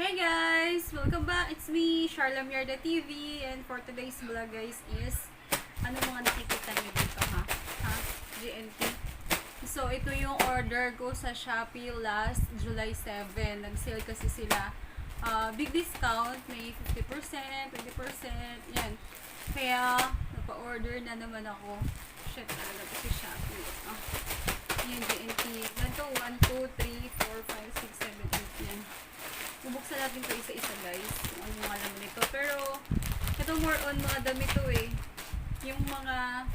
Hey guys! Welcome back! It's me, Charla Mierda TV, and for today's vlog guys is ano mga nakikita niyo dito ha? GNT. So ito yung order ko sa Shopee last July 7. Nag-sale kasi sila. Big discount, may 50%, 20%, yan. Kaya napa-order na naman ako. Shit, talaga ito si Shopee. Yung GNT. Ganito, 1, 2, 3, 4, 5, 6, 7, 8 yan. Bubuksan natin ito isa-isa guys. Kung ano mga laman nito. Pero, ito more on mga damit to eh. Yung mga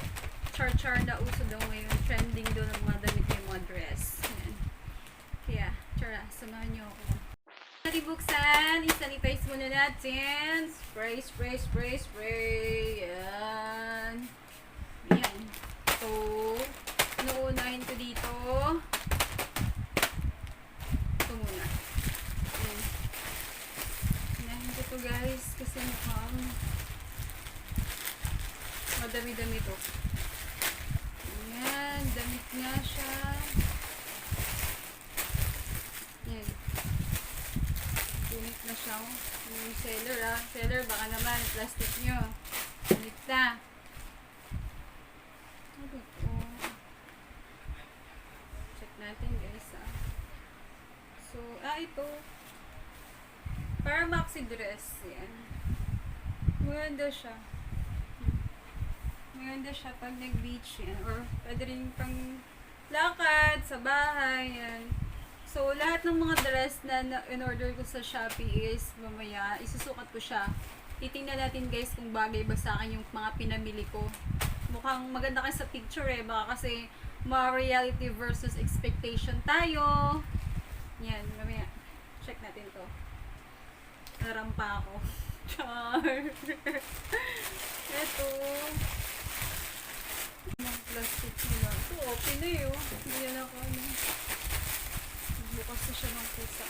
char-char na uso daw ngayon. Trending daw ng mga damit yung mga dress. Ayan. Kaya, tara, samahan nyo ako. Natin buksan. I-sanitize muna natin. Spray, spray, spray, spray. Ayan. Ayan. So, nuunahin ko dito. Ito muna. Ayan. Unahin ko to guys. Kasi mukhang madami-dami to. Ayan. Damit nga siya. Ayan. Punit na siya. Yung seller Seller, baka naman plastic nyo. Punit na. Ano ito? Check natin guys So, ito. Para maxi dress. Yan. Maganda siya. Maganda siya pag nag-beach yan. Or pwede rin pang lakad sa bahay. Yan. So, lahat ng mga dress na in-order ko sa Shopee is mamaya, isusukat ko siya. Titingnan natin guys kung bagay ba sa akin yung mga pinamili ko. Mukhang maganda kasi sa picture eh. Baka kasi mga reality versus expectation tayo. Yan, mamaya. Check natin to. Narampa ako. Char. Ito. Mga plastic nila. Ito, open na yun. Hindi yan ako ano. Bukas na siya ng pusa.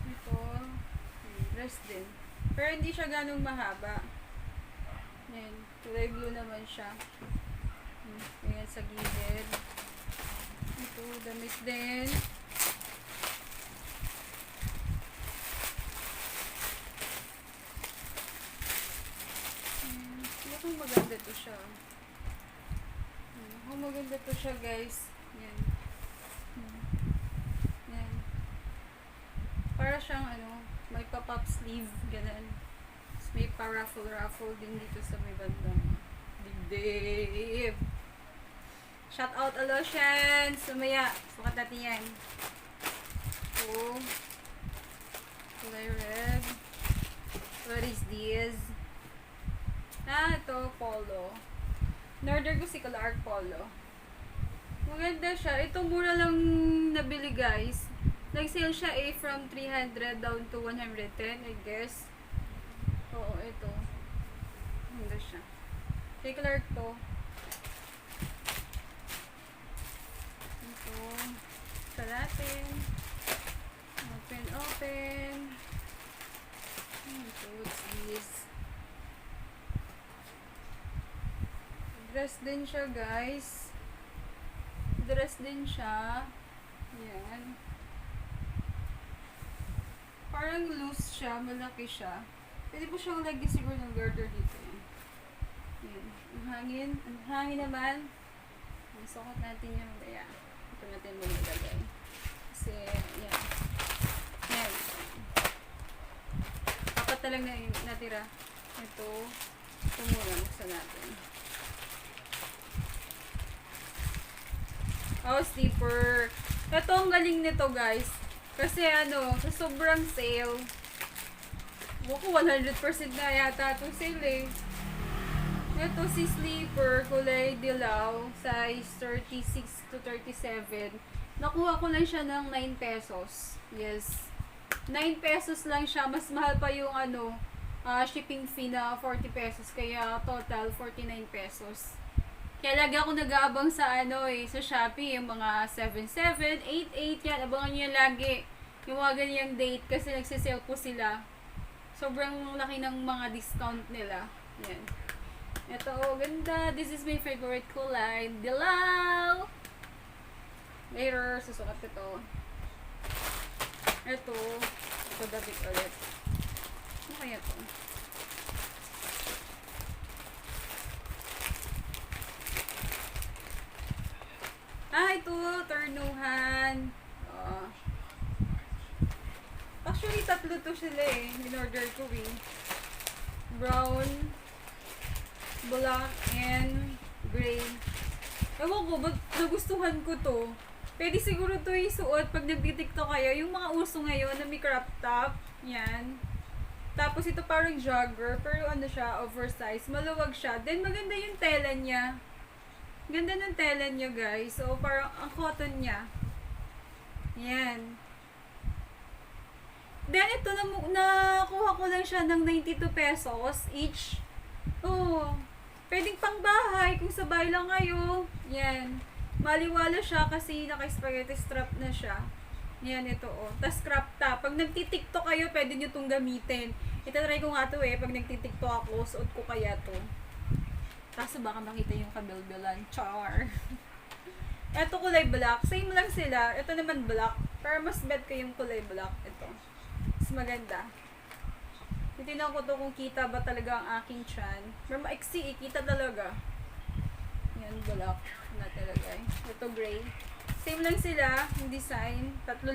Ito. Dress din. Pero hindi siya ganong mahaba. Yan. Kulay blue naman siya. Ayan sa gilid. Ito, damit din. Mukhang maganda to siya. Mukhang maganda to siya guys. Yan. Yan. Para siyang ano, may pop-up sleeve. Ganun. May pa-raffle din dito sa may bandang. Dibdib. Shout out Alotian. Sumaya. Sukat natin yan. Oh. Kulay red. What is this? Ito. Polo. In-order ko si Clark Polo. Maganda siya. Ito mura lang nabili guys. Nag-sale siya from 300 down to 110 I guess. Oo, ito. Maganda siya. Kay Clark to. Ito. Sa natin. Open. Ito, what's this? Dress din siya, guys. Dress din siya. Yan. Parang loose siya, malaki siya. Pwede po siyang lagyan siguro ng garter dito. Yan. Ang hangin naman. Sukat natin yung daya. Ito natin muna lagay. Kasi, yan. Yan. Apat na lang na natira. Ito muna. Buksan natin. Slipper. Ito ang galing nito guys. Kasi sa sobrang sale. Buko 100% na yata itong sale eh. Ito si slipper, kulay dilaw, size 36 to 37. Nakuha ko lang siya ng 9 pesos. Yes. 9 pesos lang siya. Mas mahal pa yung shipping fee na 40 pesos. Kaya total 49 pesos. Kaya lagi ako nag-aabang sa sa Shopee, yung mga 77, 88 yan. Abangan nyo yan lagi. Yung mga ganyang date kasi nagsisale po sila. Sobrang laki ng mga discount nila. Yan. Ito, ganda. This is my favorite kulay. Dilaw! Later, susukat ko to. Ito damit ulit. Ano kaya to? Ito, ternuhan. Actually, tatlo to sila eh. In-order ko eh. Brown, black, and gray. Ewan ko, ba't nagustuhan ko to? Pwede siguro to isuot pag nagtitiktok kayo. Yung mga uso ngayon na may crop top. Yan. Tapos ito parang jogger. Pero ano siya, oversized. Maluwag siya. Then maganda yung tela niya. Ganda ng tela niya, guys. So, parang ang cotton niya. Yan. Then, ito, nakuha ko lang siya ng 92 pesos each. Oh, pwedeng pang bahay kung sa bahay lang kayo. Yan. Maliwala siya kasi naka-spaghetti strap na siya. Yan, ito oh. Tapos crop top. Pag nagtitiktok kayo, pwede nyo itong gamitin. Itatry ko nga to eh. Pag nagtitiktok ako, suot ko kaya to. Kaso baka makita yung kabilbilan. Char. Ito kulay black. Same lang sila. Ito naman black. Pero mas bet ko yung kulay black. Ito. Mas maganda. Titignan ko to kung kita ba talaga ang aking chan. Pero maiksi eh. Kita talaga. Yan, black. Na talaga eh. Ito gray. Same lang sila. Yung design. Tatlo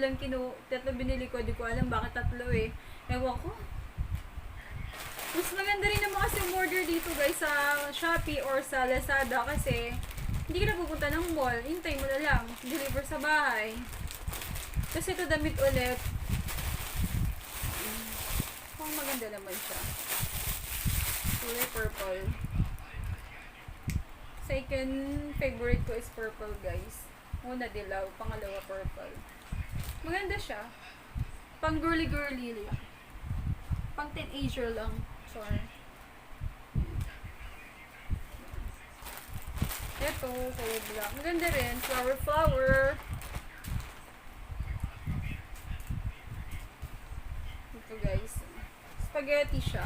binili ko. Di ko alam bakit tatlo eh. Ewan ko. Mas maganda rin naman kasi order dito guys sa Shopee or sa Lazada kasi hindi ka na pupunta ng mall. Hintay mo na lang. Deliver sa bahay. Kasi ito damit ulit. Maganda naman siya. Kulay purple. Second favorite ko is purple guys. Una dilaw, pangalawa purple. Maganda siya. Pang girly lang. Pang teenager lang. Sorry. Ito, kulay black. Maganda rin. Flower. Ito guys. Spaghetti siya.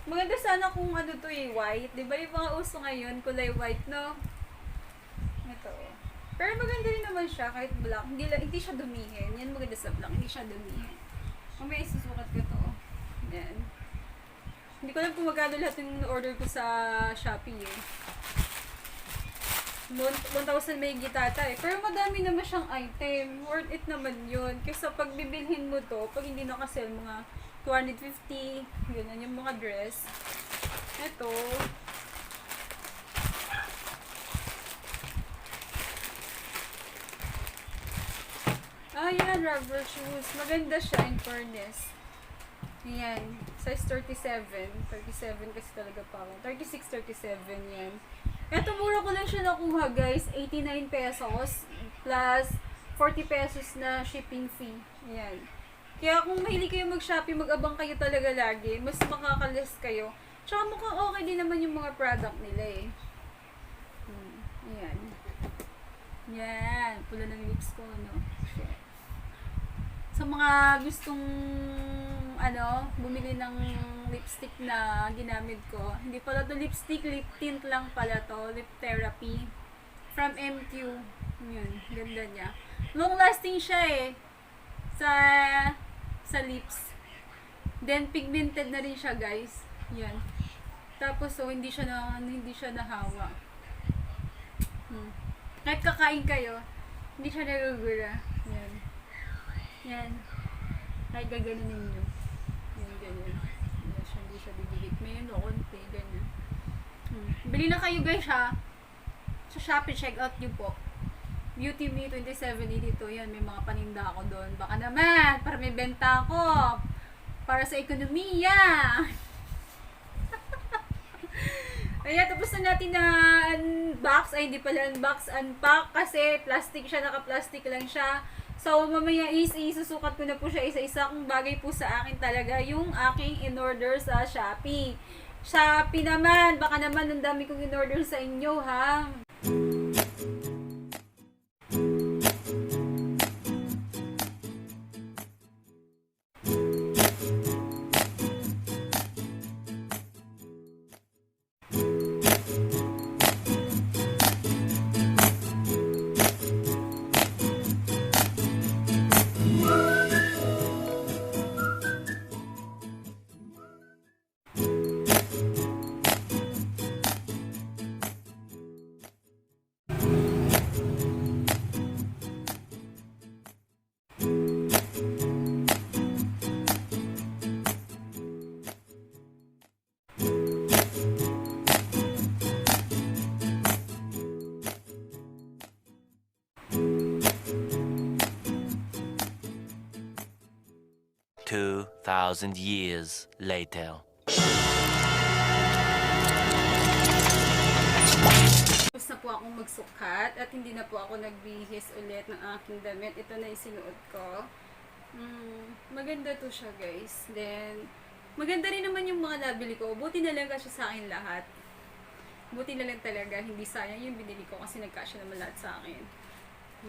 Maganda sana kung ano to eh, white. Diba yung mga uso ngayon, kulay white, no? Ito. Pero maganda rin naman siya, kahit black. Hindi siya dumihin. Yan maganda sa black, hindi siya dumihin. Mamaya isusukat ko to. Yan. Hindi ko alam kung magkano lahat yung order ko sa Shopee eh. 1,000 may gitata eh. Pero madami naman siyang item. Worth it naman yun. Kasi pag bibilhin mo to, pag hindi nakasell, mga 250, yun yung mga dress. Ito. Yan, rubber shoes. Maganda siya in fairness. Yan. Size 37. 37 kasi talaga pa ako. 36, 37 yan. Ito, mura ko lang siya nakuha guys. 89 pesos plus 40 pesos na shipping fee. Yan. Kaya kung mahilig kayo mag-Shopee, mag-abang kayo talaga lagi. Mas makakalis kayo. Tsaka mukhang okay din naman yung mga product nila eh. Yan. Yan. Pula ng lips ko, no? Shit. Sa mga gustong bumili ng lipstick na ginamit ko. Hindi pala to lipstick, lip tint lang pala to. Lip therapy. From MQ. Yun, ganda niya. Long lasting siya eh. Sa lips. Then pigmented na rin siya, guys. Yan. Tapos hindi siya nahawa. Kahit kakain kayo, hindi siya nagugura. Yan. Yan. Kahit gaganunin nyo. Yan, ganyan. Hindi siya bibigit. May konti, ganyan. Bili na kayo guys ha. Sa Shopee, check out nyo po. Beauty Me 2782. Yan, may mga paninda ako doon. Baka naman, para may benta ako. Para sa ekonomiya. Ayan, tapos na natin na unbox. Ay, hindi pala unbox. Unpack kasi plastic siya. Naka-plastic lang siya. So, mamaya isusukat ko na po siya isa-isa kung bagay po sa akin talaga yung aking in-order sa Shopee. Shopee naman, baka naman ang dami kong in-order sa inyo, ha? 2,000 years later. Tapos na po akong magsukat at hindi na po ako nagbihis ulit ng aking damit. Ito na yung sinuot ko. Maganda to siya, guys. Then, maganda rin naman yung mga nabili ko. Buti na lang kasi sa akin lahat. Buti na lang talaga. Hindi sayang yung binili ko kasi nagkasya naman lahat sa akin.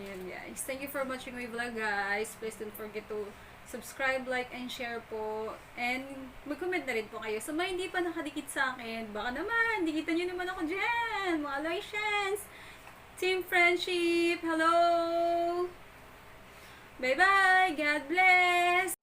Yun, guys. Thank you for watching my vlog, guys. Please don't forget to subscribe, like, and share po. And mag-comment na rin po kayo. So, mga hindi pa nakadikit sa akin, baka naman, dikitan nyo naman ako dyan. Mga Aloysians. Team Friendship. Hello! Bye-bye! God bless!